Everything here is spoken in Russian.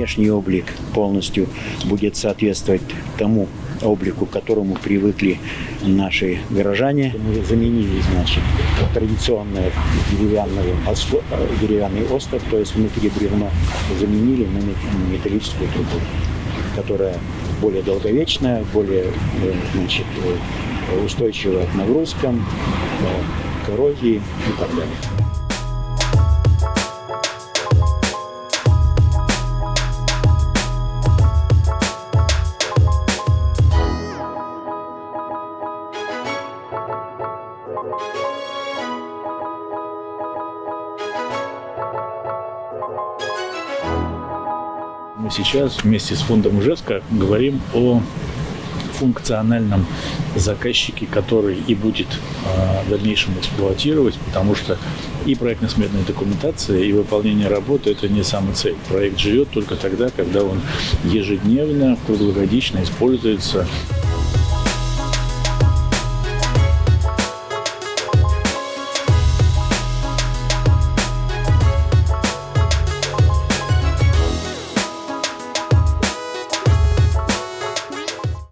внешний облик полностью будет соответствовать тому облику, к которому привыкли наши горожане. Мы заменили, значит, традиционный деревянный остов, то есть внутри бревна, заменили на металлическую трубу, которая более долговечная, более, значит, устойчивая к нагрузкам, коррозии и так далее. Мы сейчас вместе с фондом Ижевска говорим о функциональном заказчике, который и будет в дальнейшем эксплуатировать, потому что и проектно-сметная документация, и выполнение работы – это не самоцель. Проект живет только тогда, когда он ежедневно, круглогодично используется.